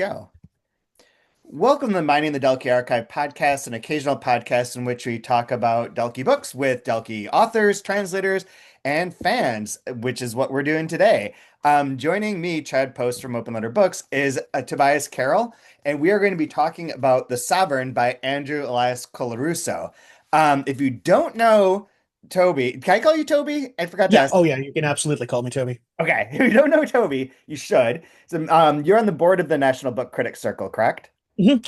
go. Welcome to the Mining the Delkey Archive podcast, an occasional podcast in which we talk about Delkey books with Delkey authors, translators, and fans, which is what we're doing today. Joining me, Chad Post from Open Letter Books, is Tobias Carroll, and we are going to be talking about The Sovereign by Andrew Elias Colarusso. If you don't know Toby, can I call you Toby? I forgot to Yeah. ask. Oh, yeah. You can absolutely call me Toby. Okay, if you don't know Toby, you should. So, you're on the board of the National Book Critics Circle, correct?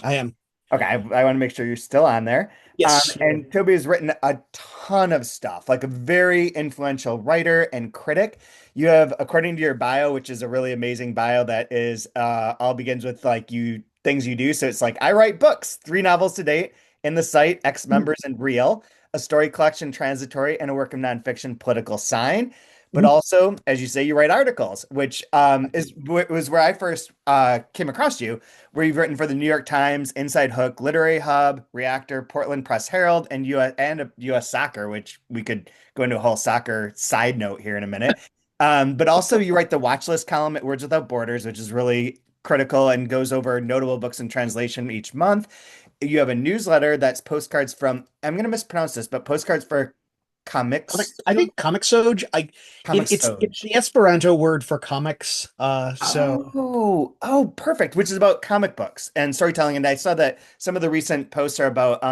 I am. Okay, I want to make sure you're still on there. Yes. Yeah. And Toby has written a ton of stuff, like a very influential writer and critic. You have, according to your bio, which is a really amazing bio that is all begins with like you things you do. So it's like I write books, 3 novels to date in the site, Ex Members and Real, a story collection, Transitory, and a work of nonfiction, Political Sign. But Mhm. also, as you say, you write articles, which was where I first came across you, where you've written for the New York Times, Inside Hook, Literary Hub, Reactor, Portland Press Herald, and US Soccer, which we could go into a whole soccer side note here in a minute. But also you write the watch list column at Words Without Borders, which is really critical and goes over notable books in translation each month. You have a newsletter that's postcards from, I'm going to mispronounce this, but postcards for comics, I think Comixode. It's comics. the Esperanto word for comics. So Oh, perfect. Which is about comic books and storytelling. And I saw that some of the recent posts are about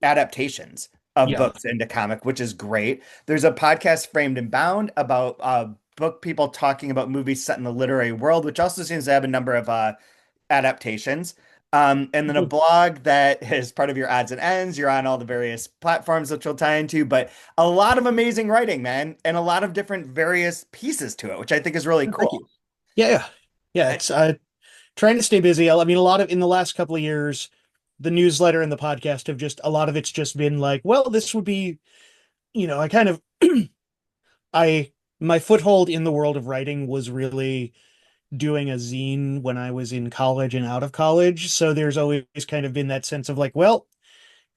adaptations of yeah. books into comic, which is great. There's a podcast, Framed and Bound, about book people talking about movies set in the literary world, which also seems to have a number of adaptations. And then a Mhm. blog that is part of your odds and ends. You're on all the various platforms, which we'll tie into, but a lot of amazing writing, man, and a lot of different various pieces to it, which I think is really Thank cool. you. Yeah. Yeah. Yeah. It's trying to stay busy. I mean, a lot of in the last couple of years, the newsletter and the podcast have just a lot of it's just been like, well, this would be, I kind of I my foothold in the world of writing was really doing a zine when I was in college and out of college. So there's always kind of been that sense of like, well,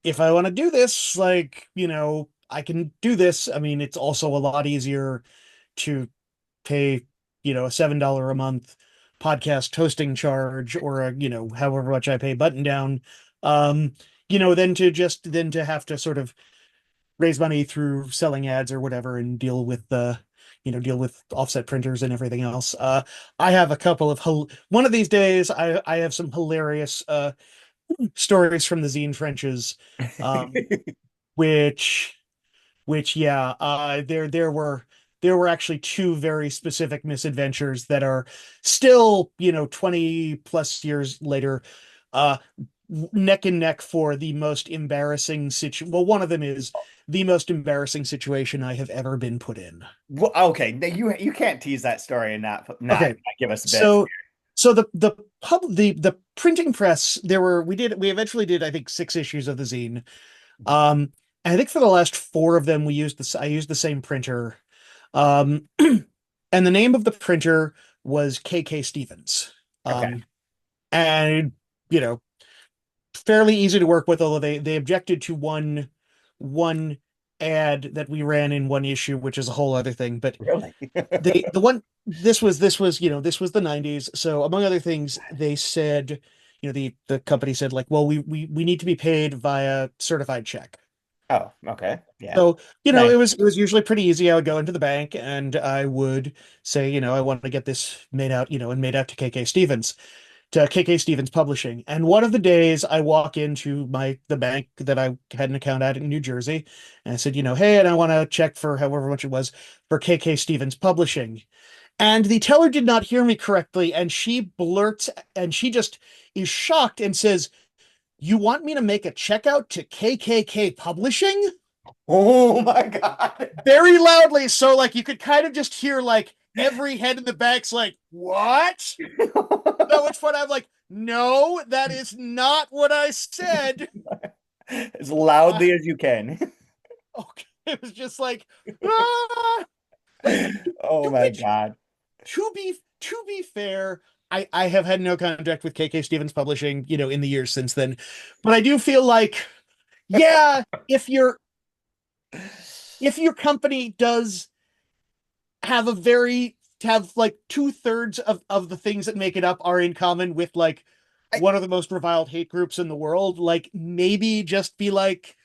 if I want to do this, like, I can do this. I mean, it's also a lot easier to pay, a $7 a month podcast hosting charge or however much I pay button down. Um, than to have to sort of raise money through selling ads or whatever and deal with offset printers and everything else. I have a couple of one of these days I have some hilarious stories from the zine trenches, um, which yeah, there were actually two very specific misadventures that are still 20 plus years later, uh, neck and neck for the most embarrassing situation. Well, one of them is the most embarrassing situation I have ever been put in. Well, okay, you can't tease that story and not Okay, give us bits. so the printing press, we eventually did, I think, 6 issues of the zine. Um, and I think for the last four of them I used the same printer. Um, and the name of the printer was KK Stevens. Okay. Um, and you know, fairly easy to work with, although they objected to one ad that we ran in one issue, which is a whole other thing. But Really? the one this was the 90s. So among other things, they said, the company said, like, well, we need to be paid via certified check. Oh, okay. Yeah. So, Nice. it was usually pretty easy. I would go into the bank and I would say, I want to get this made out, and made out to KK Stevens Publishing. And one of the days I walk into the bank that I had an account at in New Jersey, and I said, hey, and I want to check for however much it was for KK Stevens Publishing. And the teller did not hear me correctly, and she just is shocked and says, "You want me to make a check out to KKK Publishing?" Oh my God. Very loudly, so like you could kind of just hear like every head in the back's like, "What?" So much fun. I'm like, "No, that is not what I said." As Uh, loudly as you can. okay. It was just like, ah! Like, Oh my which God. to be fair, I have had no contact with KK Stevens Publishing, in the years since then. But I do feel like, yeah, if your company does have a very to have like 2/3 of the things that make it up are in common with like I, one of the most reviled hate groups in the world, like maybe just be like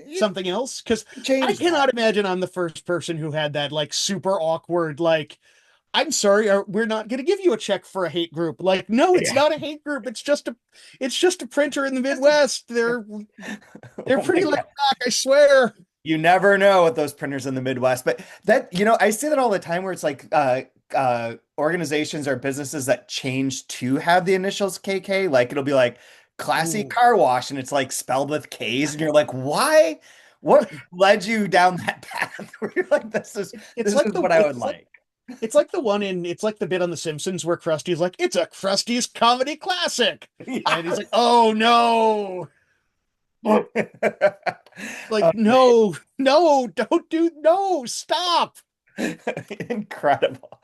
you something else. Because I change that. cannot imagine I'm the first person who had that like super awkward, like, I'm sorry, we're not going to give you a check for a hate group. Like, no, it's Yeah. not a hate group. It's just a printer in the Midwest. They're Oh my pretty laid God. back, I swear. You never know with those printers in the Midwest. But that, I see that all the time where it's like organizations or businesses that change to have the initials KK. Like it'll be like Classy Ooh. Car Wash and it's like spelled with K's. And you're like, why? What led you down that path where you're like, It's this like is what I would like. it's like the bit on The Simpsons where Krusty's like, it's a Krusty's comedy classic. And he's Yeah. like, oh no. Like, Oh, no, no, don't do no, stop. incredible.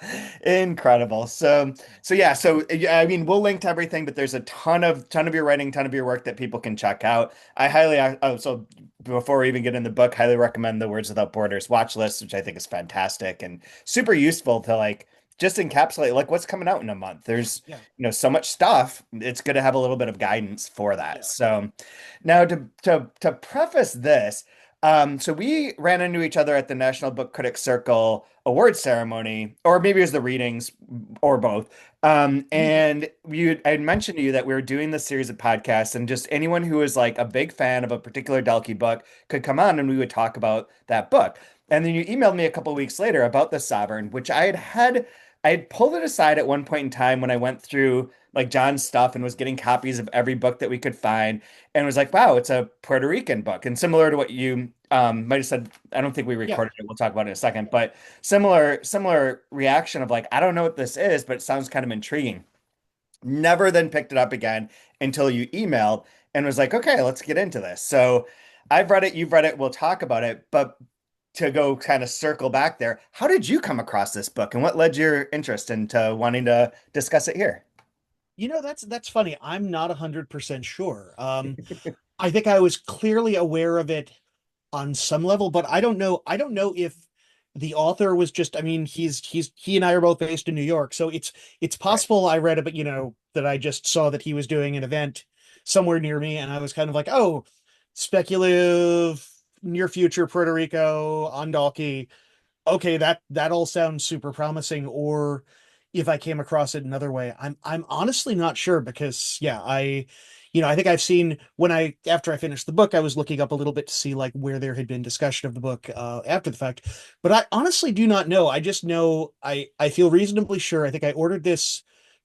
Incredible. So yeah, so yeah, I mean, we'll link to everything, but there's a ton of your writing, ton of your work that people can check out. I highly so before we even get in the book, highly recommend the Words Without Borders watch list, which I think is fantastic and super useful to like just encapsulate like what's coming out in a month. There's, Yeah, so much stuff. It's good to have a little bit of guidance for that. yeah, So now to preface this, so we ran into each other at the National Book Critics Circle award ceremony, or maybe it was the readings, or both. And I had mentioned to you that we were doing this series of podcasts, and just anyone who was like a big fan of a particular Dalkey book could come on, and we would talk about that book. And then you emailed me a couple weeks later about The Sovereign, which I had pulled it aside at one point in time when I went through like John's stuff and was getting copies of every book that we could find and was like, wow, it's a Puerto Rican book. And similar to what you might have said, I don't think we yeah. recorded it. We'll talk about it in a second, but similar reaction of like, I don't know what this is, but it sounds kind of intriguing. Never then picked it up again until you emailed and was like, okay, let's get into this. So I've read it, you've read it, we'll talk about it, but to go kind of circle back there, how did you come across this book and what led your interest into wanting to discuss it here? That's funny. I'm not 100% sure. I think I was clearly aware of it on some level, but I don't know if the author was just, I mean, he and I are both based in New York, so it's Right. possible I read it, that I just saw that he was doing an event somewhere near me, and I was kind of like, oh, speculative, near future Puerto Rico, Andalki. Okay, that all sounds super promising. Or if I came across it another way, I'm honestly not sure because yeah, I think I've seen when I after I finished the book, I was looking up a little bit to see like where there had been discussion of the book after the fact. But I honestly do not know. I just know I feel reasonably sure. I think I ordered this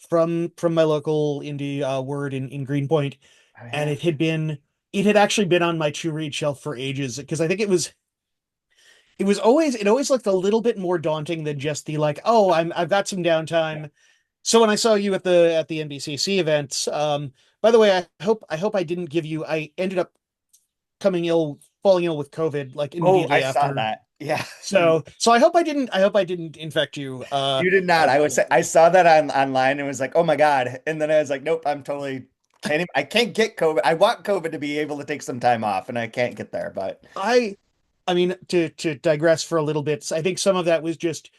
from my local indie word in Greenpoint, Oh, and yeah. it had actually been on my to read shelf for ages because I think it always looked a little bit more daunting than just the like, oh, I've got some Yeah. downtime. So when I saw you at the NBCC event, by the way, I hope I didn't give you. I ended up falling ill with COVID like Oh, I immediately saw after. that. Yeah. So I hope I didn't infect you. You did not. I saw that online and was like, "Oh my God." And then I was like, "Nope, I'm totally I can't get COVID. I want COVID to be able to take some time off and I can't get there, but I I mean to digress for a little bit, I think some of that was just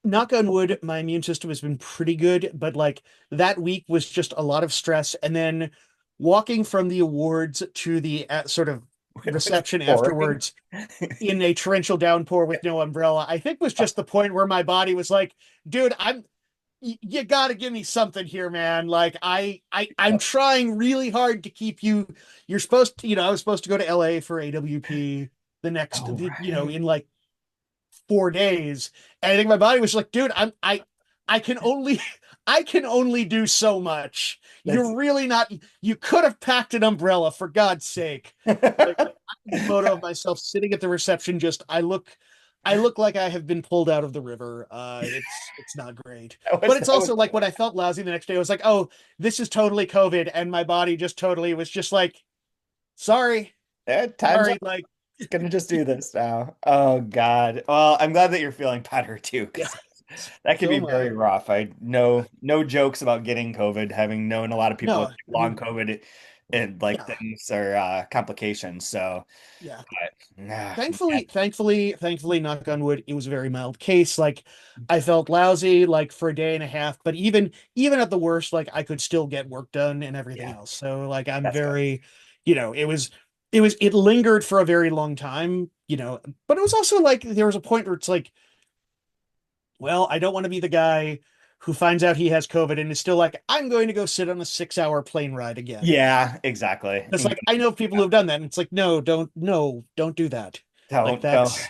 knock on wood, my immune system has been pretty good, but like that week was just a lot of stress. And then walking from the awards to the sort of it was reception pouring. afterwards in a torrential downpour with no umbrella, I think was just the point where my body was like, dude, you got to give me something here, man. Like I'm trying really hard to keep you. You're supposed to, I was supposed to go to LA for AWP Oh, right. in like 4 days. And I think my body was like, dude, I can only I can only do so much. That's You're really not you could have packed an umbrella for God's sake. Like a photo of myself sitting at the reception, just I look like I have been pulled out of the river. It's not great. But it's that was also like when I felt lousy the next day, I was like, oh, this is totally COVID. And my body just totally was just like, sorry, time's up. sorry, like It's gonna just do this now. Oh God. Well, I'm glad that you're feeling better too, yeah, because that could so be am I. very rough. I know no jokes about getting COVID, having known a lot of people with No, I long mean COVID. and like Yeah, things or complications. So, yeah. but, man. Thankfully, knock on wood, it was a very mild case. Like I felt lousy like for a day and a half, but even at the worst, like I could still get work done and everything Yeah, else. So like I'm that's good. very, it lingered for a very long time, but it was also like there was a point where it's like, well, I don't want to be the guy who finds out he has COVID and is still like, I'm going to go sit on a 6 hour plane ride again. Yeah, exactly. It's like I know people who have done that, and it's like, no, don't do that. Like Don't. that's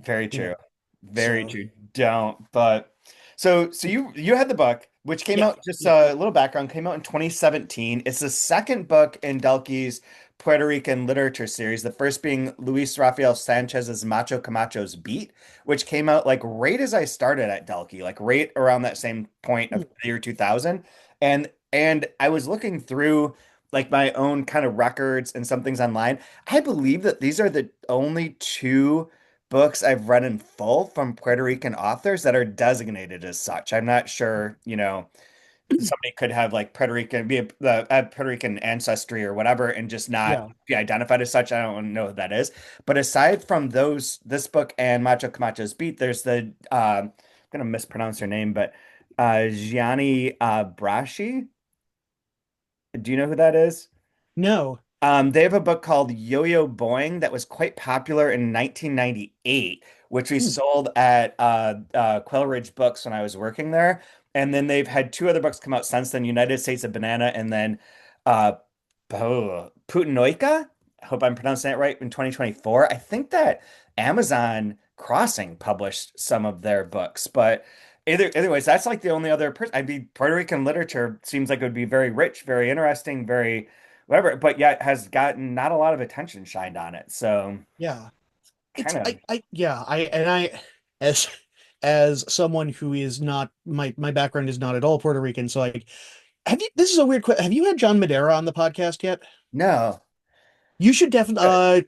Very you know, true. Very so true. Don't. But so you had the book, which came yeah. out just Yeah. a little background, came out in 2017. It's the second book in Delkey's Puerto Rican literature series, the first being Luis Rafael Sanchez's Macho Camacho's Beat, which came out like right as I started at Delkey, like right around that same point of the year 2000. And I was looking through like my own kind of records and some things online. I believe that these are the only two books I've read in full from Puerto Rican authors that are designated as such. I'm not sure, somebody could have like Puerto Rican, have Puerto Rican ancestry or whatever, and just not Yeah. be identified as such. I don't know what that is. But aside from this book and Macho Camacho's Beat, there's I'm gonna mispronounce her name, but Gianni Braschi. Do you know who that is? No. They have a book called Yo-Yo Boing that was quite popular in 1998, which we Hmm. sold at Quail Ridge Books when I was working there. And then they've had two other books come out since then, United States of Banana and then uh, Putinoika. I hope I'm pronouncing that right in 2024. I think that Amazon Crossing published some of their books, but anyways, that's like the only other person. I mean, Puerto Rican literature seems like it would be very rich, very interesting, very whatever, but yet has gotten not a lot of attention shined on it. So Yeah. It's kind of I yeah, I as as someone who is not my background is not at all Puerto Rican, so like have you this is a weird question. Have you had John Madera on the podcast yet? no. You should definitely Good.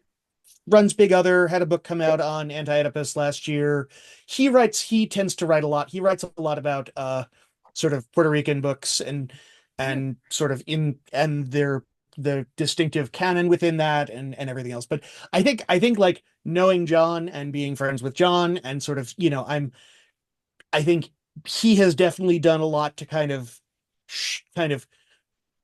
runs Big Other, had a book come out on anti-Oedipus last year. He tends to write a lot. He writes a lot about sort of Puerto Rican books and sort of in and their the distinctive canon within that and everything else. But I think like knowing John and being friends with John and sort of, I think he has definitely done a lot to kind of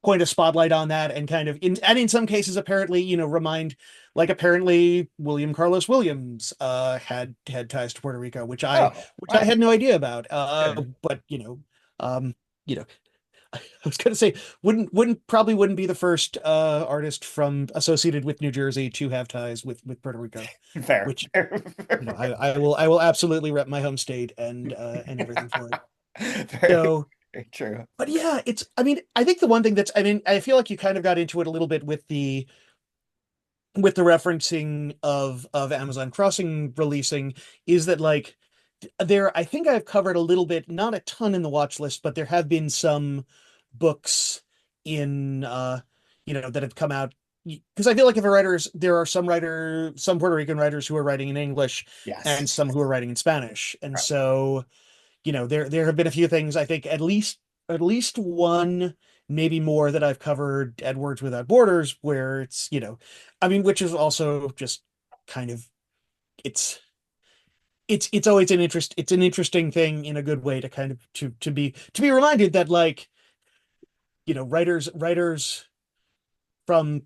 point a spotlight on that and kind of in some cases apparently remind like apparently William Carlos Williams had ties to Puerto Rico Oh, which I wow. had no idea about Good. but you know I was gonna say wouldn't be the first artist from associated with New Jersey to have ties with Puerto Rico, Fair. which I will absolutely rep my home state and everything for it. Very, So very true. but yeah, I mean, I think the one thing I feel like you kind of got into it a little bit with the referencing of Amazon Crossing releasing is that like I think I've covered a little bit, not a ton in the watch list, but there have been some books in that have come out because I feel like if a writers there are some Puerto Rican writers who are writing in English Yes. and some who are writing in Spanish. And Right. so there have been a few things I think at least one, maybe more that I've covered at Words Without Borders, where I mean, which is also just kind of it's it's always it's an interesting thing in a good way to kind of to be reminded that like writers from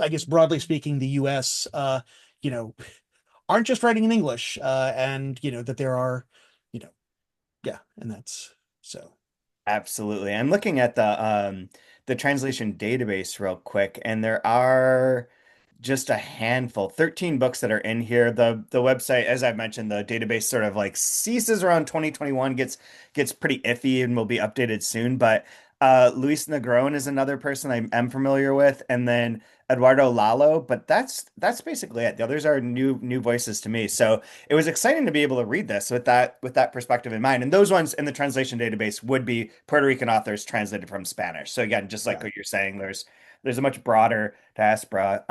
I guess broadly speaking the US you know aren't just writing in English and that there are you know yeah, and that's so Absolutely. I'm looking at the translation database real quick, and there are just a handful, 13 books that are in here. The website, as I've mentioned, the database sort of like ceases around 2021, gets pretty iffy and will be updated soon. But Luis Negron is another person I am familiar with, and then Eduardo Lalo, but that's basically it. The others are new voices to me. So it was exciting to be able to read this with that perspective in mind. And those ones in the translation database would be Puerto Rican authors translated from Spanish. So again, just like yeah. what you're saying, there's a much broader diaspora.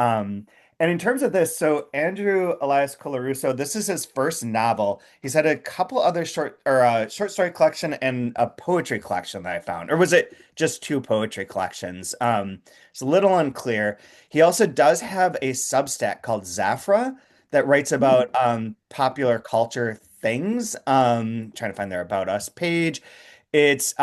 And in terms of this, so Andrew Elias Colarusso, this is his first novel. He's had a couple other short story collection and a poetry collection that I found. Or was it just two poetry collections? It's a little unclear. He also does have a Substack called Zafra that writes Hmm. about popular culture things. Trying to find their About Us page. It's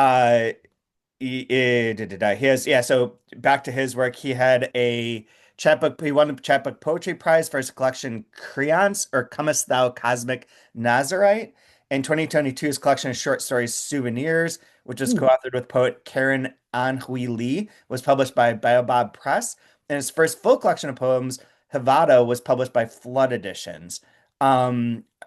he has, yeah, so back to his work, he had a chapbook, he won a chapbook poetry prize for his collection Creance or Comest Thou Cosmic Nazarite. In 2022, his collection of short stories Souvenirs, which was Hmm. co-authored with poet Karen Anhui Lee, was published by Baobab Press. And his first full collection of poems, Havada, was published by Flood Editions.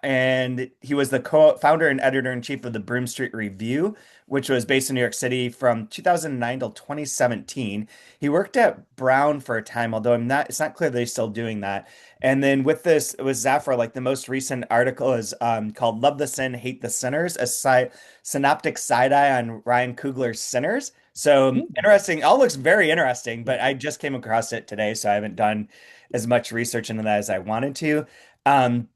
And he was the co-founder and editor-in-chief of the Broome Street Review, which was based in New York City from 2009 till 2017. He worked at Brown for a time, although it's not clear that he's still doing that. And then with this, it was Zafra, like the most recent article is called Love the Sin, Hate the Sinners, a synoptic side-eye on Ryan Coogler's Sinners. So Hmm. interesting. All looks very interesting, Yeah. but I just came across it today, so I haven't done as much research into that as I wanted to.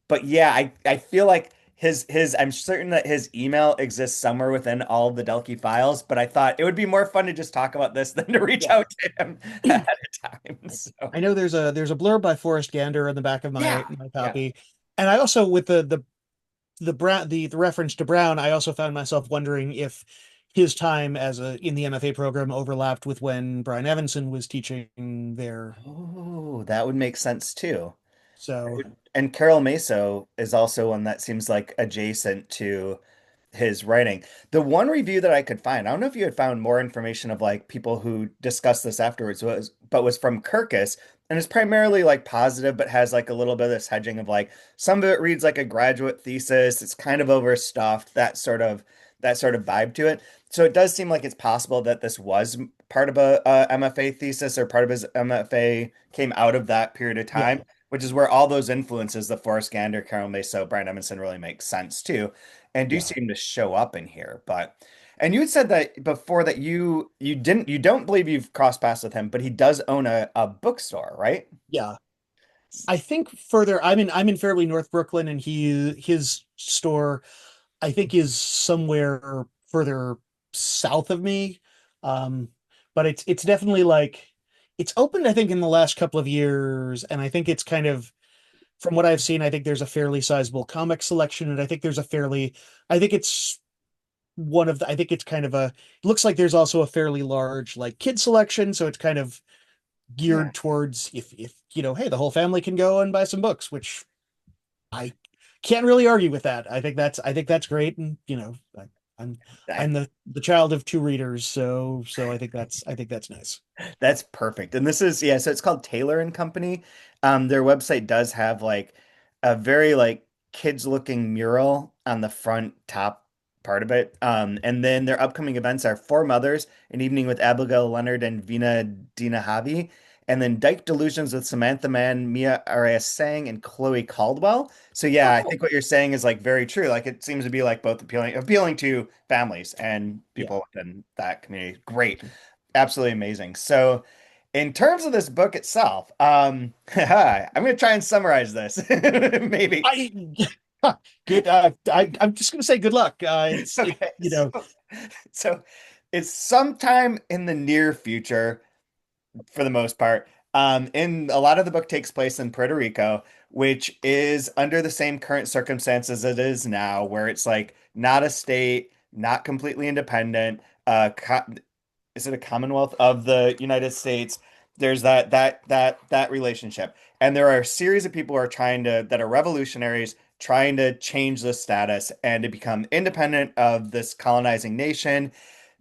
But yeah, I feel like his I'm certain that his email exists somewhere within all of the Delkey files, but I thought it would be more fun to just talk about this than to reach Yeah. out to him ahead of time. So I know there's a blurb by Forrest Gander in the back of yeah, my yeah. copy, and I also with the reference to Brown, I also found myself wondering if his time as a in the MFA program overlapped with when Brian Evanson was teaching there. Oh, that would make sense too. So And Carol Meso is also one that seems like adjacent to his writing. The one review that I could find, I don't know if you had found more information of like people who discussed this afterwards, was from Kirkus, and it's primarily like positive, but has like a little bit of this hedging of like some of it reads like a graduate thesis. It's kind of overstuffed, that sort of vibe to it. So it does seem like it's possible that this was part of a MFA thesis or part of his MFA came out of that period of yeah, time, which is where all those influences, the Forrest Gander, Carol Meso, Brian Emerson really make sense too and do yeah, seem to show up in here. But and you had said that before that you don't believe you've crossed paths with him, but he does own a bookstore, right? yeah. I think further, I'm in fairly North Brooklyn, and his store I think is somewhere further south of me. Um, but it's definitely like it's opened, I think, in the last couple of years, and I think it's kind of from what I've seen, I think there's a fairly sizable comic selection, and I think it's I think it's kind of it looks like there's also a fairly large like kid selection, so it's kind of Yeah. geared towards if hey, the whole family can go and buy some books, which I can't really argue with that. I think that's great, and I'm I, I'm the child of two readers, so I think that's nice. That's perfect. And this is, yeah, so it's called Taylor and Company. Their website does have like a very like kids looking mural on the front top part of it. And then their upcoming events are Four Mothers, an evening with Abigail Leonard and Vina Dinahavi, and then Dyke Delusions with Samantha Mann, Mia Arias Sang, and Chloe Caldwell. So Oh, yeah, I cool. think what you're saying is like very true. Like it seems to be like both appealing to families and Yeah. people within that community. Great. Absolutely amazing. So, in terms of this book itself, I'm going to try and summarize this. Maybe. I good. I'm just gonna say good luck. It's it. Okay. So it's sometime in the near future, for the most part. In a lot of the book takes place in Puerto Rico, which is under the same current circumstances it is now, where it's like not a state, not completely independent. Is it a Commonwealth of the United States? There's that relationship, and there are a series of people who are that are revolutionaries trying to change the status and to become independent of this colonizing nation,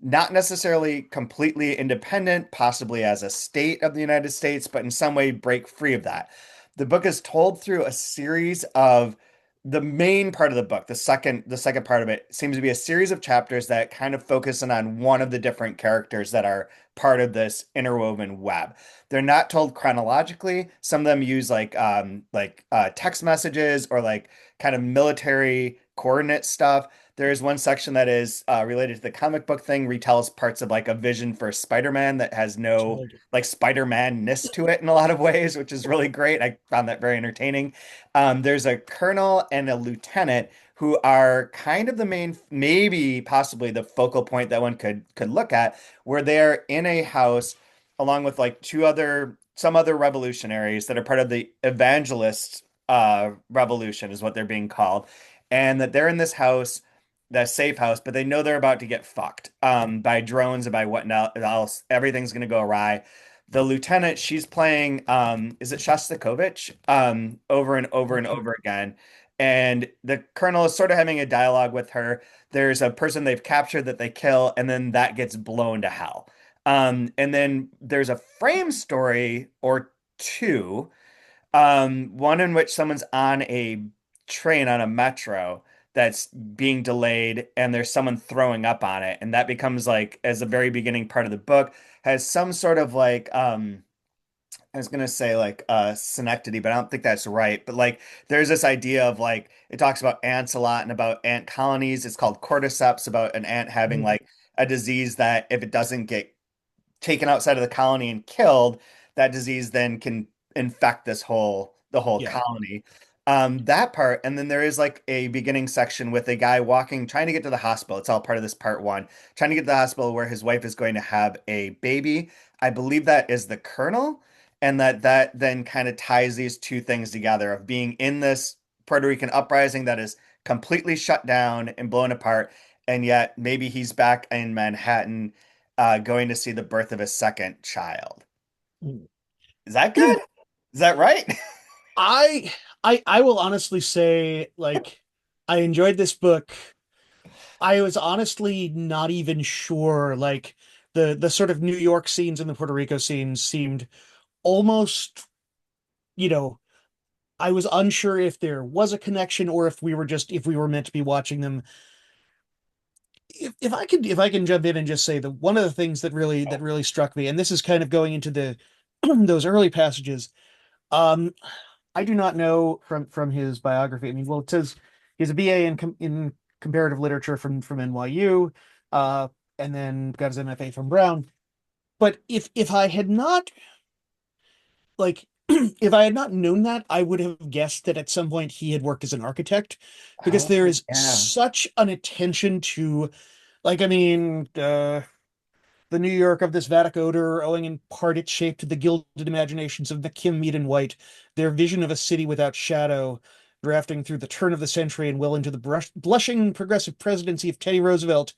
not necessarily completely independent, possibly as a state of the United States, but in some way break free of that. The book is told through a series of the main part of the book, the second part of it seems to be a series of chapters that kind of focus in on one of the different characters that are part of this interwoven web. They're not told chronologically. Some of them use like text messages or like kind of military coordinate stuff. There is one section that is related to the comic book thing, retells parts of like a vision for Spider-Man that has no like Spider-Man-ness to it in a lot of ways, which is really great. I found that very entertaining. There's a colonel and a lieutenant who are kind of the main, maybe possibly the focal point that one could look at, where they're in a house along with like some other revolutionaries that are part of the evangelist revolution is what they're being called, and that they're in this house, that safe house, but they know they're about to get fucked by drones and by whatnot else. Everything's gonna go awry. The lieutenant, she's playing is it Shostakovich over and over and over again. And the colonel is sort of having a dialogue with her. There's a person they've captured that they kill, and then that gets blown to hell. And then there's a frame story or two, one in which someone's on a train on a metro that's being delayed, and there's someone throwing up on it, and that becomes like as the very beginning part of the book has some sort of like I was gonna say like synecdoche, but I don't think that's right. But like there's this idea of like it talks about ants a lot and about ant colonies. It's called cordyceps, about an ant having Mhm. like a disease that if it doesn't get taken outside of the colony and killed, that disease then can infect the whole Yeah. colony. That part, and then there is like a beginning section with a guy walking, trying to get to the hospital. It's all part of this part one, trying to get to the hospital where his wife is going to have a baby. I believe that is the colonel, and that then kind of ties these two things together of being in this Puerto Rican uprising that is completely shut down and blown apart, and yet maybe he's back in Manhattan going to see the birth of his second child. Mm. Is that good? Is that right? I I will honestly say, like, I enjoyed this book. I was honestly not even sure, like, the sort of New York scenes and the Puerto Rico scenes seemed almost, you know, I was unsure if there was a connection or if we were meant to be watching them. If I can jump in and just say that one of the things that really struck me, and this is kind of going into the those early passages. um I do not know from his biography. I mean, well, it says he has a BA in comparative literature from NYU, uh, and then got his MFA from Brown. But if I had not like if I had not known that, I would have guessed that at some point he had worked as an architect, because there Oh, is yeah. such an attention to, like, I mean, the New York of this Vatic odor, owing in part its shape to the gilded imaginations of McKim, Mead, and White, their vision of a city without shadow, drafting through the turn of the century and well into the blushing progressive presidency of Teddy Roosevelt,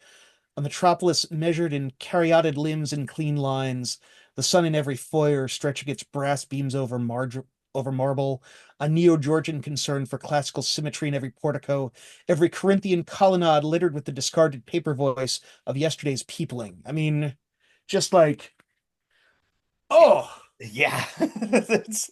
a metropolis measured in caryatid limbs and clean lines, the sun in every foyer stretching its brass beams over marble, a Neo-Georgian concern for classical symmetry in every portico, every Corinthian colonnade littered with the discarded paper voice of yesterday's peopling. I mean, just like, oh, Yeah. It's,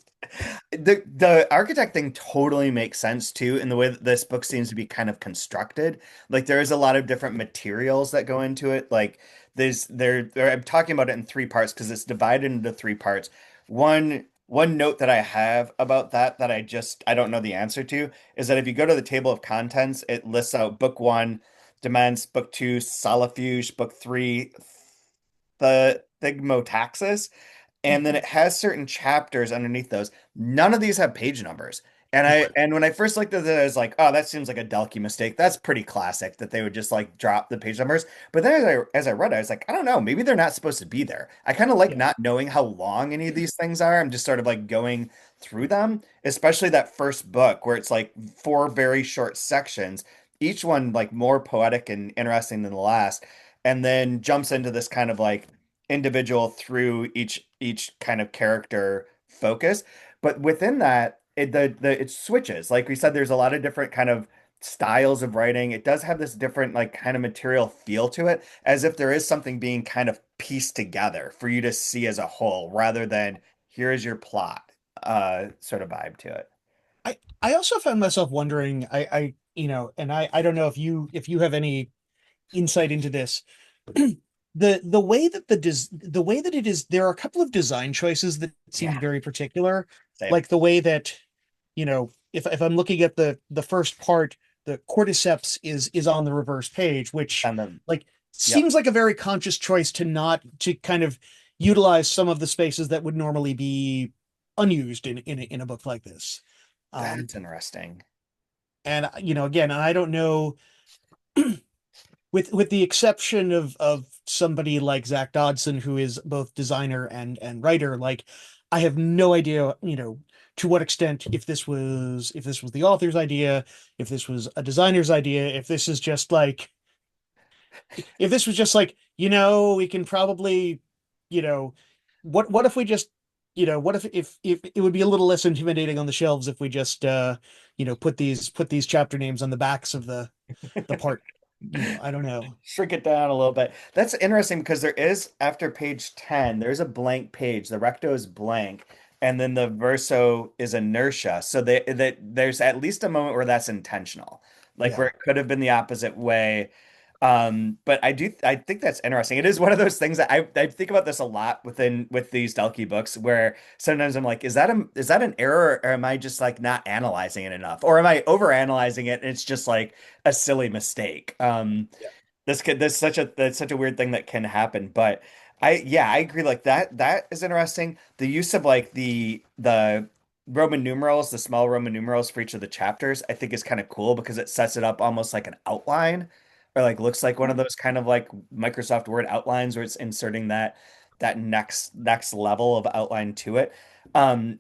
the architect thing totally makes sense too in the way that this book seems to be kind of constructed. Like there is a lot of different materials that go into it. Like I'm talking about it in three parts because it's divided into three parts. One note that I have about that I don't know the answer to is that if you go to the table of contents, it lists out book one, Dements, book two, Solifuge, book three, the Thigmotaxis, and then it has certain chapters underneath those. None of these have page numbers. And when I first looked at it, I was like, oh, that seems like a Delkey mistake. That's pretty classic that they would just like drop the page numbers. But then as I read it, I was like, I don't know, maybe they're not supposed to be there. I kind of like yeah. not knowing how long any of these things are. I'm just sort of like going through them, especially that first book where it's like four very short sections, each one like more poetic and interesting than the last, and then jumps into this kind of like individual through each kind of character focus. But within that, it switches. Like we said, there's a lot of different kind of styles of writing. It does have this different like kind of material feel to it, as if there is something being kind of pieced together for you to see as a whole, rather than here is your plot, sort of vibe to it. I also found myself wondering, and I don't know if you have any insight into this. The way that the way that it is, there are a couple of design choices that Yeah, seemed very particular, same. like the way that, if I'm looking at the first part, the cordyceps is on the reverse page, which And then, like yep, seems like a very conscious choice to not to kind of utilize some of the spaces that would normally be unused in a book like this. Um, that's interesting. and again, I don't know, with the exception of somebody like Zach Dodson, who is both designer and writer, like I have no idea, to what extent, if this was the author's idea, if this was a designer's idea, if this was just like, we can probably, you know, what if we just, what if it would be a little less intimidating on the shelves if we just put these chapter names on the backs of the part, I don't know. Shrink it down a little bit. That's interesting because there is, after page 10, there's a blank page. The recto is blank, and then the verso is inertia. So there's at least a moment where that's intentional, like where Yeah. it could have been the opposite way. But I think that's interesting. It is one of those things that I think about this a lot with these Delkey books, where sometimes I'm like, is that an error, or am I just like not analyzing it enough? Or am I over analyzing it and it's just like a silly mistake? That's such a weird thing that can happen. But I agree, like that is interesting. The use of like the Roman numerals, the small Roman numerals for each of the chapters, I think is kind of cool because it sets it up almost like an outline, or like looks like one of those kind of like Microsoft Word outlines where it's inserting that next level of outline to it. And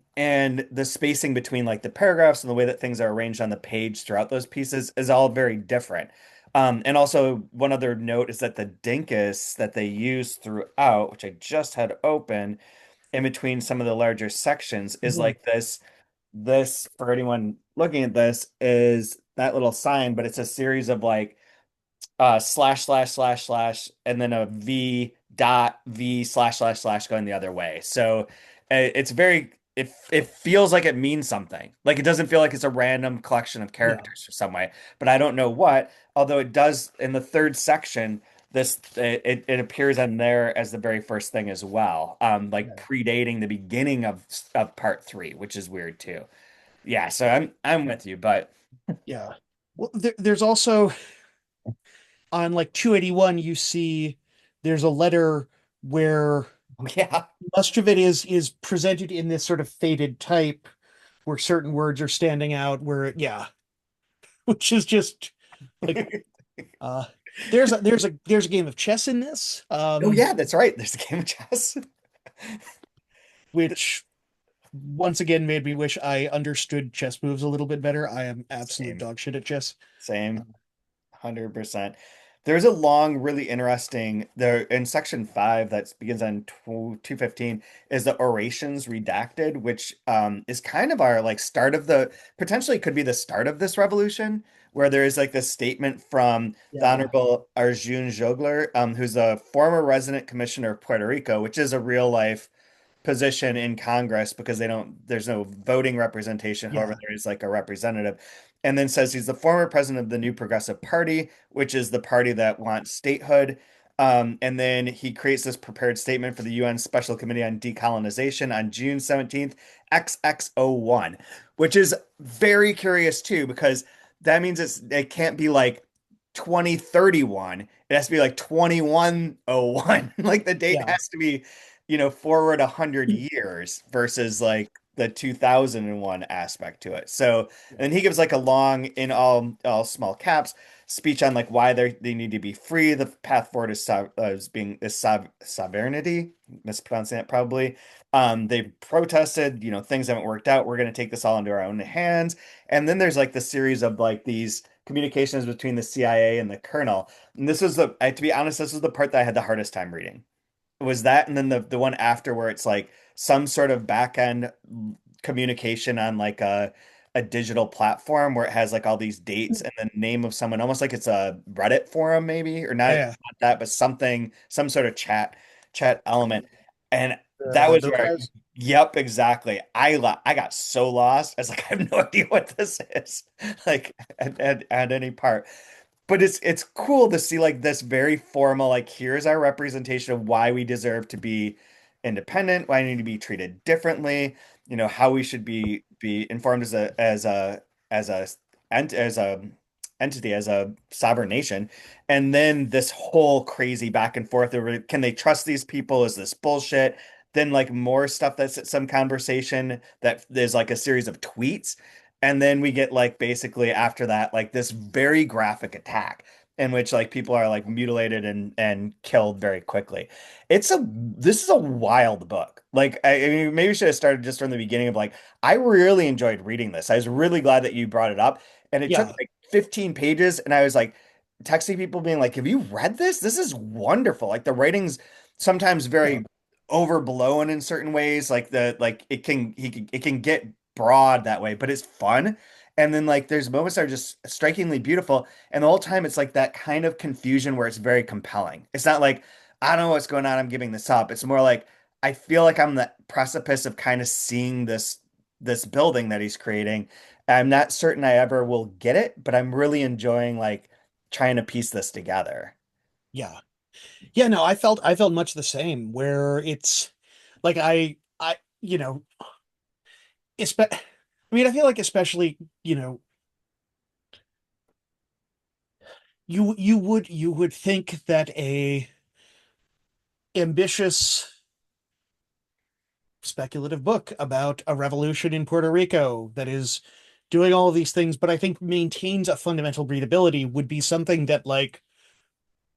the spacing between like the paragraphs and the way that things are arranged on the page throughout those pieces is all very different. And also, one other note is that the dinkus that they use throughout, which I just had open in between some of the larger sections, is Mhm. like this. This, for anyone looking at this, is that little sign, but it's a series of like slash slash slash slash and then a V dot V slash slash slash going the other way. So it's very it feels like it means something. Like it doesn't feel like it's a random collection of Yeah. characters or some way, but I don't know what. Although it does in the third section, it appears on there as the very first thing as well. Like Yeah. predating the beginning of part three, which is weird too. Yeah, so I'm with you, but Yeah. Well, there's also on like 281, you see there's a letter where yeah. much of it is presented in this sort of faded type where certain words are standing out, which is just like uh there's a game of chess in this, Oh yeah, that's right. There's a game of chess. which once again made me wish I understood chess moves a little bit better. I am absolute Same, dog shit at chess. same, 100%. There's a long, really interesting there in section five that begins on 215 is the orations redacted, which is kind of our like start of the potentially could be the start of this revolution, where there is like this statement from the Yeah. Honorable Arjun Jogler, who's a former resident commissioner of Puerto Rico, which is a real life position in Congress because there's no voting representation. However, Yeah. there is like a representative. And then says he's the former president of the New Progressive Party, which is the party that wants statehood. And then he creates this prepared statement for the UN Special Committee on Decolonization on June 17th, XX01, which is very curious too, because that means it can't be like 2031. It has to be like 2101. Like the date Yeah. has to be forward 100 years versus like the 2001 aspect to it. So, and he gives like a long, in all small caps, speech on like why they need to be free. The path forward is sovereignty. Mispronouncing that probably. They protested. Things haven't worked out. We're going to take this all into our own hands. And then there's like the series of like these communications between the CIA and the colonel. And this was to be honest, this was the part that I had the hardest time reading was that, and then the one after where it's like some sort of back end communication on like a digital platform where it has like all these dates and the name of someone, almost like it's a Reddit forum maybe, or Yeah. not that, but something, some sort of chat element. And that The was where Lopez. yep, exactly. I got so lost. I was like, I have no idea what this is, like at any part. But it's cool to see like this very formal, like here's our representation of why we deserve to be independent, why we need to be treated differently, how we should be informed as a as a entity, as a sovereign nation. And then this whole crazy back and forth over, can they trust these people? Is this bullshit? Then like more stuff that's some conversation that there's like a series of tweets. And then we get like basically after that, like this very graphic attack in which like people are like mutilated and killed very quickly. This is a wild book. Like I mean, maybe we should have started just from the beginning of like I really enjoyed reading this. I was really glad that you brought it up, and it took Yeah. like 15 pages, and I was like texting people being like, "Have you read this? This is wonderful." Like the writing's sometimes Yeah. very overblown in certain ways. Like the like it can get broad that way, but it's fun. And then like there's moments that are just strikingly beautiful. And the whole time it's like that kind of confusion where it's very compelling. It's not like, I don't know what's going on, I'm giving this up. It's more like I feel like I'm on the precipice of kind of seeing this building that he's creating. I'm not certain I ever will get it, but I'm really enjoying like trying to piece this together. Yeah. Yeah, no, I felt much the same where it's like I I mean, I feel like especially, you would think that a ambitious speculative book about a revolution in Puerto Rico that is doing all of these things, but I think maintains a fundamental readability would be something that like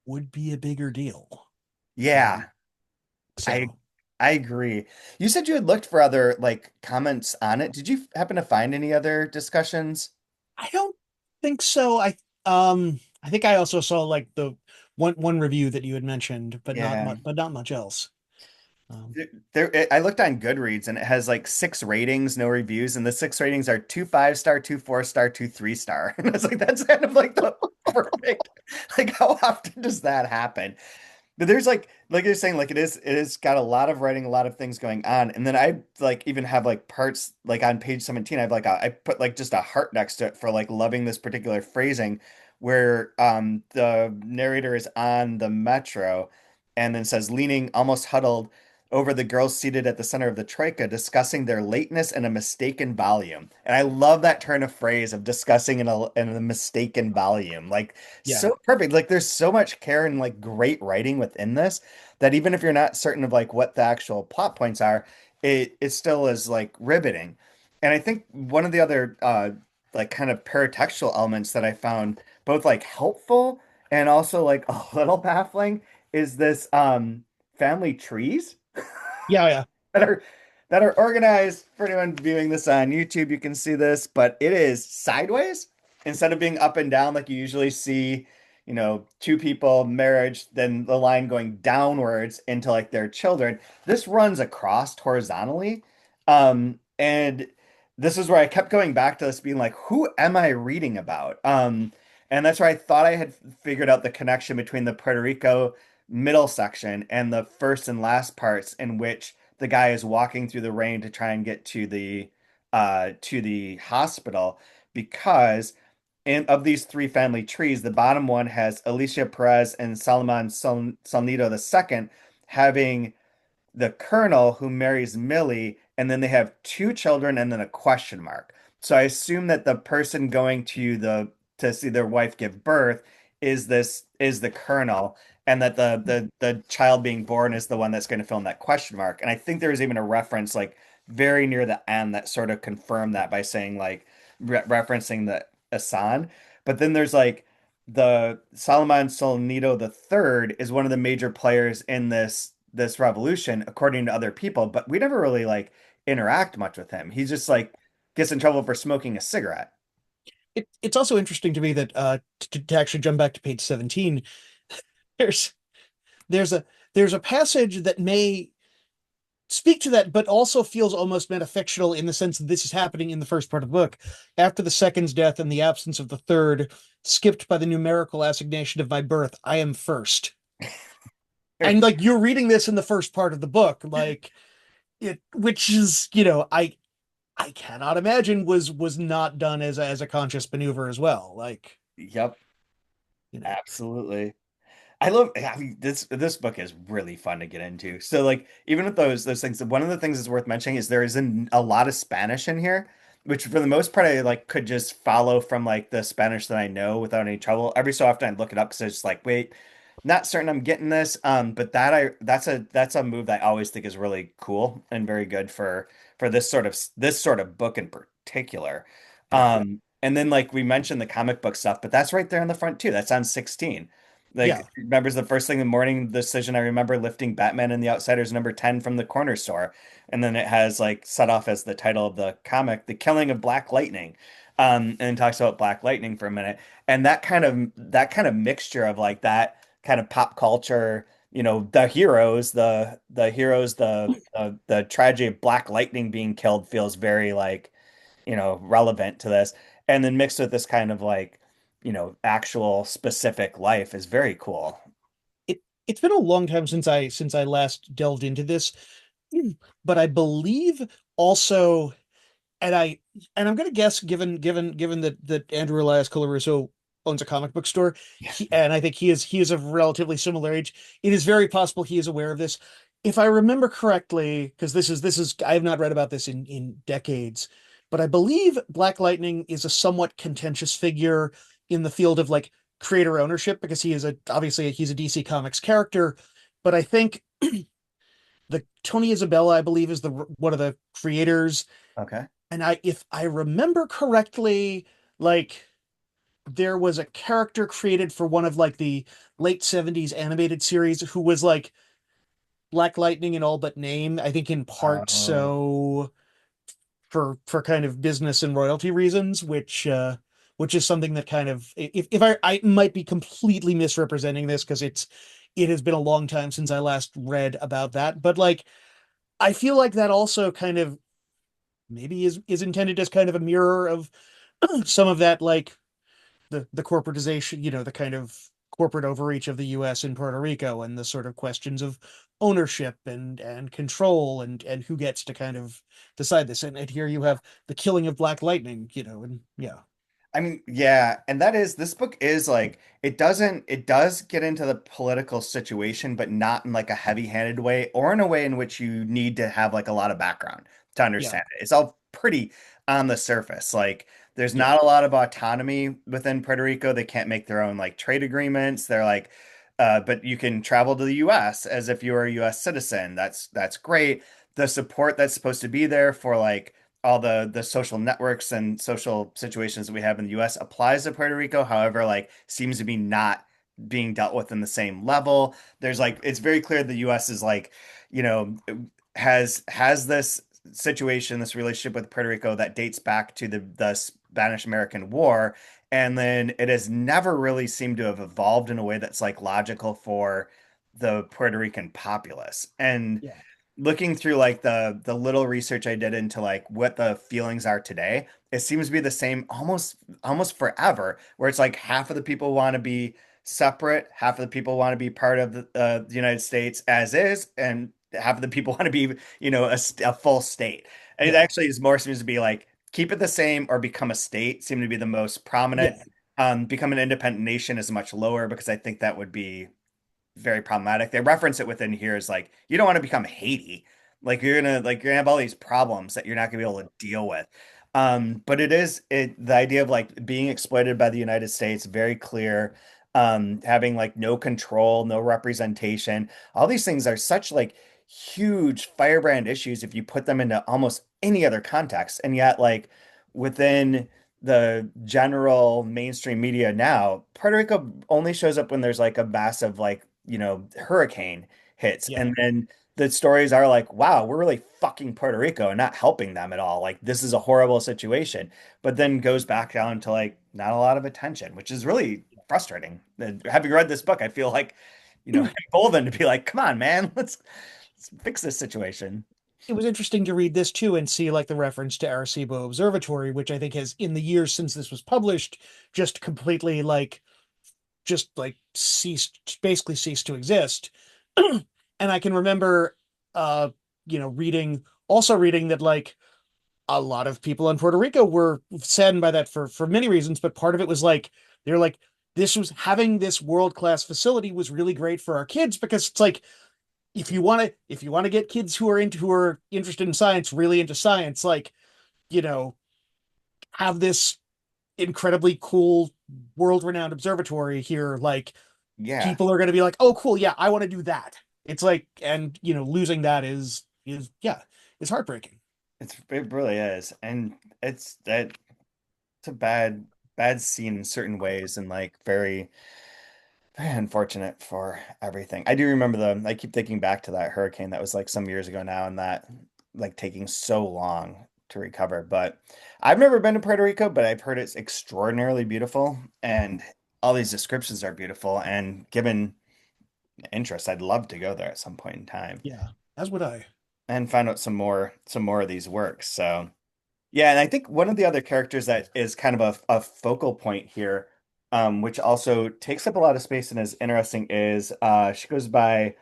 would be a bigger deal. Um, Yeah, I so I agree. You said you had looked for other like comments on it. Did you happen to find any other discussions? I don't think so. I think I also saw like the one review that you had mentioned, Yeah. but not much else. Um, I looked on Goodreads and it has like 6 ratings, no reviews, and the 6 ratings are 2 5-star, 2 4-star, 2 3-star. And I was like, that's kind of like the perfect. Like, how often does that happen? But there's like you're saying, like it is got a lot of writing, a lot of things going on. And then I like even have like parts like on page 17, I put like just a heart next to it for like loving this particular phrasing where the narrator is on the metro and then says leaning almost huddled over the girls seated at the center of the troika, discussing their lateness and a mistaken volume. And I love that turn of phrase of discussing in a mistaken volume. Like yeah, so perfect. Like there's so much care and like great writing within this that even if you're not certain of like what the actual plot points are, it still is like riveting. And I think one of the other like kind of paratextual elements that I found both like helpful and also like a little baffling is this family trees yeah, yeah, that are that are organized. For anyone viewing this on YouTube, you can see this, but it is sideways instead of being up and down like you usually see, two people, marriage, then the line going downwards into like their children. This runs across horizontally. And this is where I kept going back to this being like, who am I reading about? And that's where I thought I had figured out the connection between the Puerto Rico middle section and the first and last parts in which the guy is walking through the rain to try and get to the hospital because of these 3 family trees, the bottom one has Alicia Perez and Salomon Salnido II having the colonel who marries Millie, and then they have 2 children and then a question mark. So I assume that the person going to see their wife give birth is the colonel, and that the child being born is the one that's going to fill in that question mark. And I think there was even a reference like very near the end that sort of confirmed that by saying like referencing the Asan. But then there's like the Salomon Solnito III is one of the major players in this revolution, according to other people, but we never really like interact much with him. He's just like gets in trouble for smoking a cigarette. it's also interesting to me that to actually jump back to page 17, there's there's a there's a passage that may speak to that, but also feels almost metafictional in the sense that this is happening in the first part of the book. After the second's death and the absence of the third, skipped by the numerical assignation of my birth, I am first. And like you're reading this in the first part of the book, like it, which is, I cannot imagine was not done as a conscious maneuver as well. Like, Yep, you know, absolutely. I mean, this book is really fun to get into. So like even with those things, one of the things that's worth mentioning is there is a lot of Spanish in here. which for the most part I like could just follow from like the Spanish that I know without any trouble. Every so often I'd look it up because it's just like, wait, not certain I'm getting this. But that's a move that I always think is really cool and very good for this sort of book in particular. Yeah. And then like we mentioned the comic book stuff, but that's right there in the front too. That's on 16. Like Yeah. remembers the first thing in the morning decision I remember lifting Batman and the Outsiders number 10 from the corner store. And then it has like set off as the title of the comic, The Killing of Black Lightning. And it talks about Black Lightning for a minute. And that kind of mixture of like that kind of pop culture, the tragedy of Black Lightning being killed feels very like, relevant to this. And then mixed with this kind of like, actual specific life is very cool. It's been a long time since I last delved into this, but I believe also, and I and I'm gonna guess, given that Andrew Elias Colarusso owns a comic book store, Yeah. and I think he is of relatively similar age. It is very possible he is aware of this. If I remember correctly, because this is I have not read about this in decades, but I believe Black Lightning is a somewhat contentious figure in the field of like creator ownership because he's a DC Comics character, but I think the Tony Isabella, I believe, is the one of the creators, Okay. and if I remember correctly, like there was a character created for one of like the late 70s animated series who was like Black Lightning in all but name, I think in part Oh, so for kind of business and royalty reasons, which is something that kind of, if I might be completely misrepresenting this because it has been a long time since I last read about that, but like I feel like that also kind of maybe is intended as kind of a mirror of some of that, like the corporatization, the kind of corporate overreach of the US in Puerto Rico and the sort of questions of ownership and control and who gets to kind of decide this. And here you have the killing of Black Lightning, and yeah. I mean, yeah, and this book is like it does get into the political situation, but not in like a heavy-handed way or in a way in which you need to have like a lot of background to Yeah. understand it. It's all pretty on the surface. Like there's Yeah. not a lot of autonomy within Puerto Rico. They can't make their own like trade agreements. They're like, but you can travel to the US as if you were a US citizen. That's great. The support that's supposed to be there for like all the social networks and social situations that we have in the US applies to Puerto Rico. However, like seems to be not being dealt with in the same level. There's like it's very clear the US is like, you know, has this situation, this relationship with Puerto Rico that dates back to the Spanish American War. And then it has never really seemed to have evolved in a way that's like logical for the Puerto Rican populace. And Yeah. looking through like the little research I did into like what the feelings are today, it seems to be the same almost forever, where it's like half of the people want to be separate, half of the people want to be part of the United States as is, and half of the people want to be, a full state. And it Yeah. actually is more seems to be like keep it the same or become a state seem to be the most prominent. Yeah. Become an independent nation is much lower because I think that would be very problematic. They reference it within here as like you don't want to become Haiti. You're gonna have all these problems that you're not gonna be able to deal with. But the idea of like being exploited by the United States, very clear. Having like no control, no representation. All these things are such like huge firebrand issues if you put them into almost any other context. And yet, like within the general mainstream media now, Puerto Rico only shows up when there's like a massive like hurricane hits. Yeah. And then the stories are like, wow, we're really fucking Puerto Rico and not helping them at all. Like, this is a horrible situation. But then goes back down to like not a lot of attention, which is really frustrating. And having read this book, I feel like, emboldened to be like, come on, man, let's fix this situation. It was interesting to read this too and see like the reference to Arecibo Observatory, which I think has, in the years since this was published, just completely like just like basically ceased to exist. And I can remember, uh, reading that like a lot of people in Puerto Rico were saddened by that for many reasons, but part of it was like they're like this was having this world-class facility was really great for our kids because it's like if you want to get kids who are interested in science really into science, like you know have this incredibly cool world-renowned observatory here, like Yeah, people are going to be like, "Oh, cool, yeah, I want to do that." It's like, and losing that is yeah, it's heartbreaking. it really is, and it's a bad scene in certain ways, and like very unfortunate for everything. I do remember I keep thinking back to that hurricane that was like some years ago now, and that like taking so long to recover. But I've never been to Puerto Rico, but I've heard it's extraordinarily beautiful, and all these descriptions are beautiful. And given interest, I'd love to go there at some point in time Yeah, as would I. and find out some more of these works. So. Yeah, and I think one of the other characters that is kind of a focal point here, which also takes up a lot of space and is interesting, is she goes by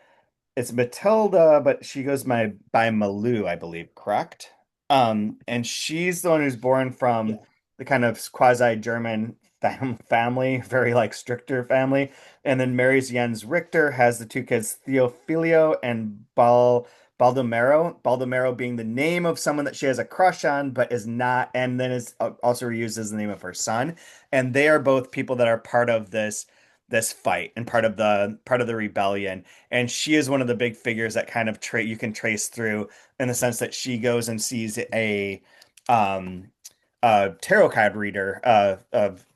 it's Matilda, but she goes by Malou, I believe, correct? And she's the one who's born from Yeah, the kind of quasi-German family, very like stricter family, and then marries Jens Richter, has the two kids, Theophilio and Baldomero. Baldomero being the name of someone that she has a crush on, but is not, and then is also reused as the name of her son. And they are both people that are part of this fight and part of the rebellion, and she is one of the big figures that kind of you can trace through in the sense that she goes and sees um a tarot card reader of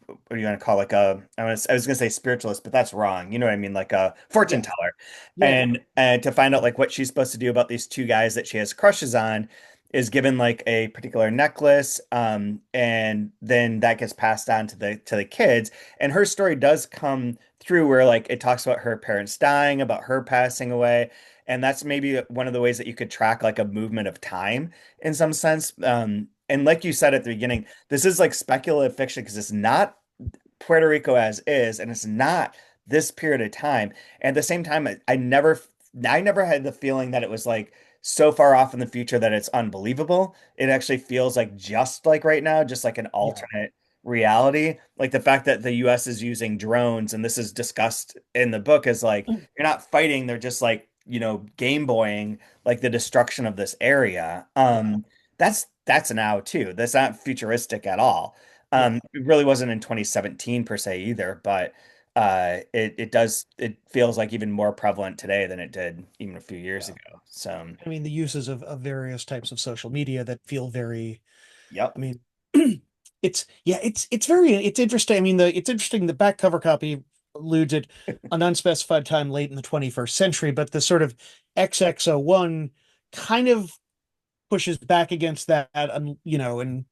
what do you want to call, like I was gonna say spiritualist, but that's wrong. You know what I mean, like a fortune yeah, teller, yeah, yeah, and to find out like what she's supposed to do about these two guys that she has crushes on, is given like a particular necklace, and then that gets passed on to the kids, and her story does come through where like it talks about her parents dying, about her passing away, and that's maybe one of the ways that you could track like a movement of time in some sense. And like you said at the beginning, this is like speculative fiction because it's not Puerto Rico as is, and it's not this period of time. And at the same time, I never had the feeling that it was like so far off in the future that it's unbelievable. It actually feels like just like right now, just like an yeah, alternate reality. Like the fact that the US is using drones, and this is discussed in the book, is like you're not fighting, they're just like, Game Boying like the destruction of this area. yeah, That's now too. That's not futuristic at all. yeah, It really wasn't in 2017 per se either, but it feels like even more prevalent today than it did even a few years yeah. ago. So, I mean, the uses of various types of social media that feel very, yep. I mean, it's interesting. I mean, it's interesting. The back cover copy alludes at an unspecified time late in the 21st century, but the sort of XX01 kind of pushes back against that, and and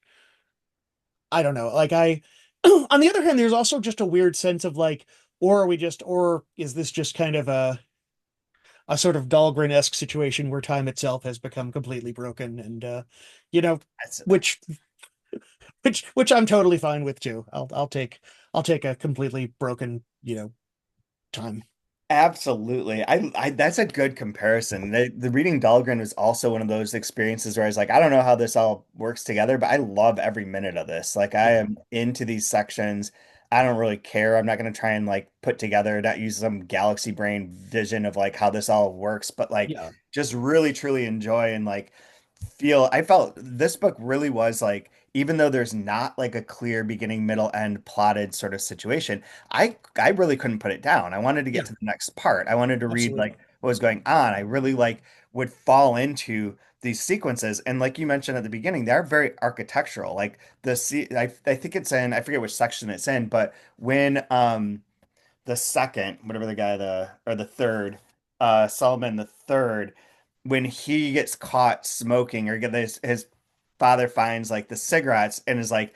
I don't know. Like on the other hand, there's also just a weird sense of like, or is this just kind of a sort of Dahlgren-esque situation where time itself has become completely broken, and you know, That's which which I'm totally fine with too. I'll take a completely broken, time. Absolutely. That's a good comparison. The reading Dahlgren was also one of those experiences where I was like, I don't know how this all works together, but I love every minute of this. Like I Yeah, am into these sections. I don't really care. I'm not going to try and like put together, not use some galaxy brain vision of like how this all works, but like yeah, just really truly enjoy and like I felt this book really was like, even though there's not like a clear beginning, middle, end plotted sort of situation, I really couldn't put it down. I wanted to get yeah, to the next part. I wanted to read like absolutely. what was going on. I really like would fall into these sequences, and like you mentioned at the beginning, they're very architectural. Like I think it's in, I forget which section it's in, but when the second, whatever the guy, or the third, Solomon the third, when he gets caught smoking, or get his father finds like the cigarettes and is like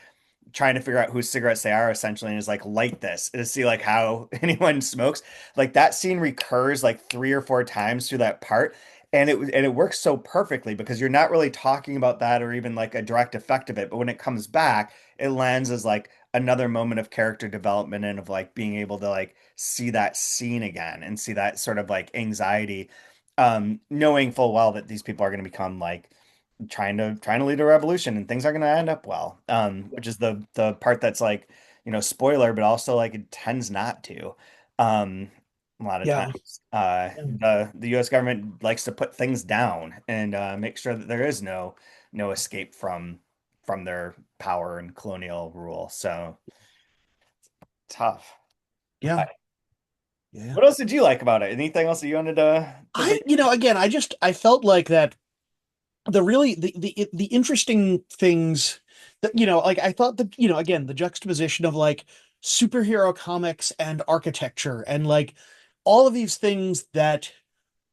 trying to figure out whose cigarettes they are essentially, and is like, light this to see like how anyone smokes. Like that scene recurs like three or four times through that part. And it works so perfectly because you're not really talking about that or even like a direct effect of it. But when it comes back, it lands as like another moment of character development and of like being able to like see that scene again and see that sort of like anxiety, knowing full well that these people are going to become like trying to lead a revolution and things are going to end up well, which is the part that's like, spoiler, but also like it tends not to, um a lot of Yeah, times. yeah, The US government likes to put things down and make sure that there is no escape from their power and colonial rule. So tough. Yeah. Yeah. What else did you like about it? Anything else that you wanted to bring? Again, I felt like that the really the interesting things that, like I thought that, again, the juxtaposition of like superhero comics and architecture and like all of these things that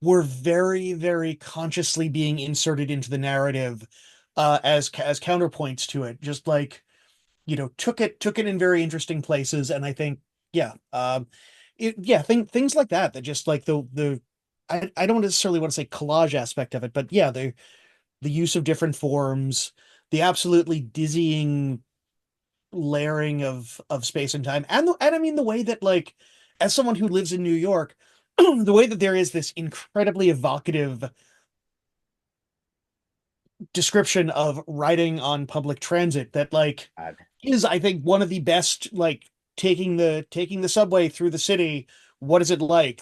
were very, very consciously being inserted into the narrative as counterpoints to it. Just like, took it in very interesting places. And I think, yeah, things like that just like I don't necessarily want to say collage aspect of it, but yeah, the use of different forms, the absolutely dizzying layering of space and time, and I mean the way that, like, as someone who lives in New York, the way that there is this incredibly evocative description of riding on public transit that, like, God. is, I think, one of the best, like, taking the subway through the city. What is it like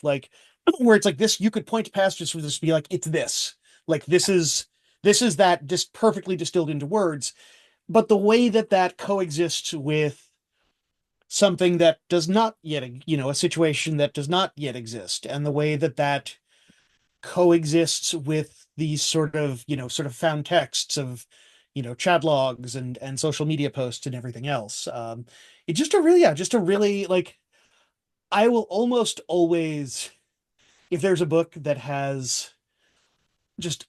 where it's like this, you could point to passages with this, be like, it's this, like, this is that just perfectly distilled into words. But the way that that coexists with something that does not yet, a situation that does not yet exist, and the way that that coexists with these sort of found texts of, chat logs and social media posts and everything else. It's just a really, like, I will almost always, if there's a book that has just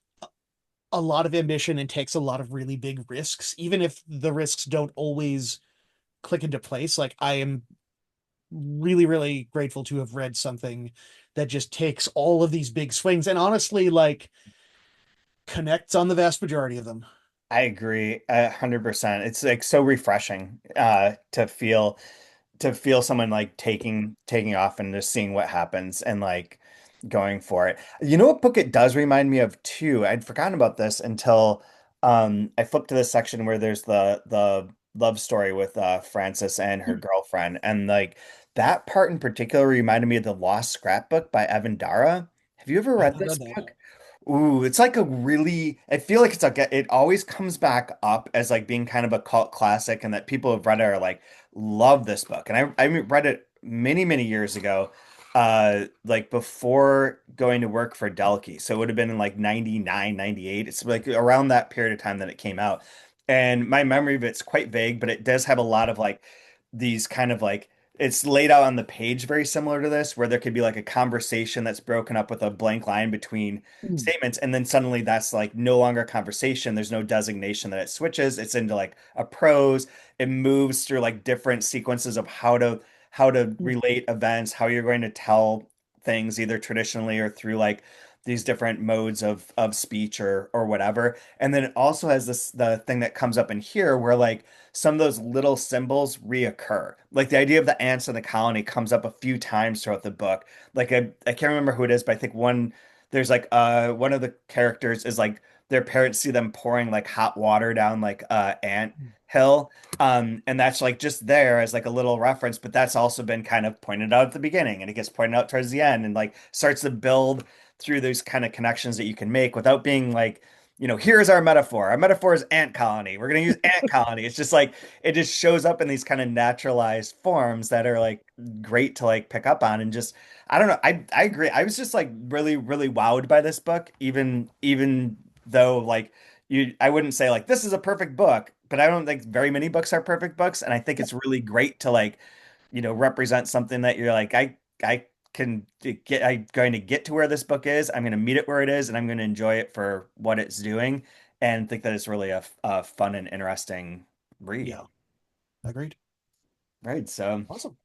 a lot of ambition and takes a lot of really big risks, even if the risks don't always click into place, like, I am really, really grateful to have read something that just takes all of these big swings and honestly, like, connects on the vast majority of them. I agree 100%. It's like so refreshing to feel someone like taking off and just seeing what happens and like going for it. You know what book it does remind me of too? I'd forgotten about this until I flipped to this section where there's the love story with Frances and her girlfriend, and like that part in particular reminded me of the Lost Scrapbook by Evan Dara. Have you ever I have read not this read that. book? Ooh, it's like a really, I feel like it's like it always comes back up as like being kind of a cult classic, and that people who've read it are like, love this book. And I read it many, many years ago, like before going to work for Delkey. So it would have been in like 99, 98. It's like around that period of time that it came out. And my memory of it's quite vague, but it does have a lot of like these kind of like, it's laid out on the page very similar to this, where there could be like a conversation that's broken up with a blank line between Mm, statements, and then suddenly that's like no longer a conversation. There's no designation that it switches. It's into like a prose. It moves through like different sequences of how to mm, relate events, how you're going to tell things either traditionally or through like these different modes of speech or whatever. And then it also has this the thing that comes up in here where like some of those little symbols reoccur. Like the idea of the ants in the colony comes up a few times throughout the book. Like I can't remember who it is, but I think there's like one of the characters is like their parents see them pouring like hot water down like ant mm, hill. And that's like just there as like a little reference, but that's also been kind of pointed out at the beginning, and it gets pointed out towards the end, and like starts to build through those kind of connections that you can make without being like, here's our metaphor. Our metaphor is ant colony. We're going to use ant colony. It's just like it just shows up in these kind of naturalized forms that are like great to like pick up on, and just I don't know. I agree. I was just like really, really wowed by this book, even though like I wouldn't say like this is a perfect book, but I don't think very many books are perfect books, and I think it's really great to like, represent something that you're like, I can get, I'm going to get to where this book is. I'm going to meet it where it is, and I'm going to enjoy it for what it's doing, and think that it's really a fun and interesting read. yeah, agreed. Right. So, Awesome.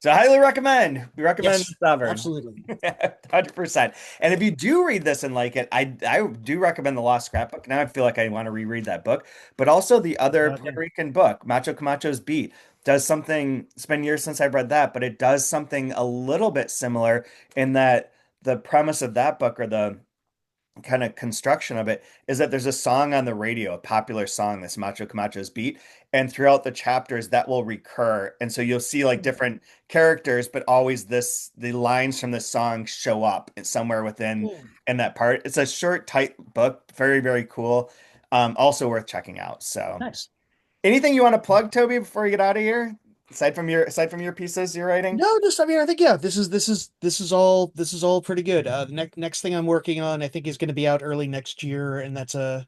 I highly recommend. We recommend Yes, Severed. absolutely. 100%. And if you do read this and like it, I do recommend The Lost Scrapbook. Now I feel like I want to reread that book. But also the other Yeah. Puerto Rican book, Macho Camacho's Beat, does something. It's been years since I've read that, but it does something a little bit similar in that the premise of that book, or the kind of construction of it, is that there's a song on the radio, a popular song, this Macho Camacho's Beat, and throughout the chapters that will recur. And so you'll see like different characters, but always the lines from this song show up somewhere within Mm. in that part. It's a short, tight book, very, very cool. Also worth checking out. So, Nice. anything you want to plug, Toby, before you get out of here? Aside from your pieces you're writing? No, just I mean, I think yeah, this is all pretty good. The next thing I'm working on, I think, is going to be out early next year, and that's a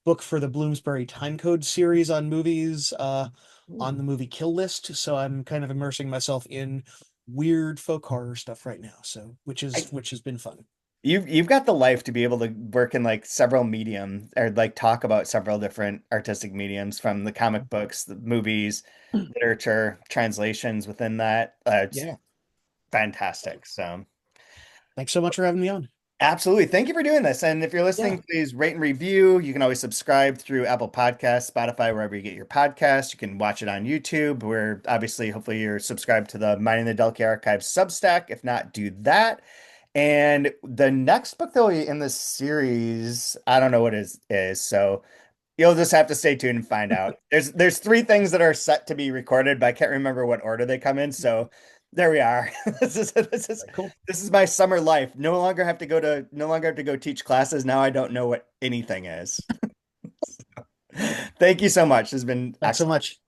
book for the Bloomsbury Timecode series on movies, on the movie Kill List. So I'm kind of immersing myself in weird folk horror stuff right now. So which has been fun. You've got the life to be able to work in like several mediums or like talk about several different artistic mediums from the comic books, the movies, literature, translations within that. It's Yeah. fantastic. So Thanks so much for having me on. absolutely. Thank you for doing this. And if you're Yeah. listening, please rate and review. You can always subscribe through Apple Podcasts, Spotify, wherever you get your podcasts. You can watch it on YouTube. We're obviously, hopefully, you're subscribed to the Mining the Delkey Archives Substack. If not, do that. And the next book that will be in this series, I don't know what is. So you'll just have to stay tuned and find out. There's three things that are set to be recorded, but I can't remember what order they come in. So there we are. Very cool. This is my summer life. No longer have to go teach classes. Now I don't know what anything is. Thank you so much. This has been Thanks so excellent. much.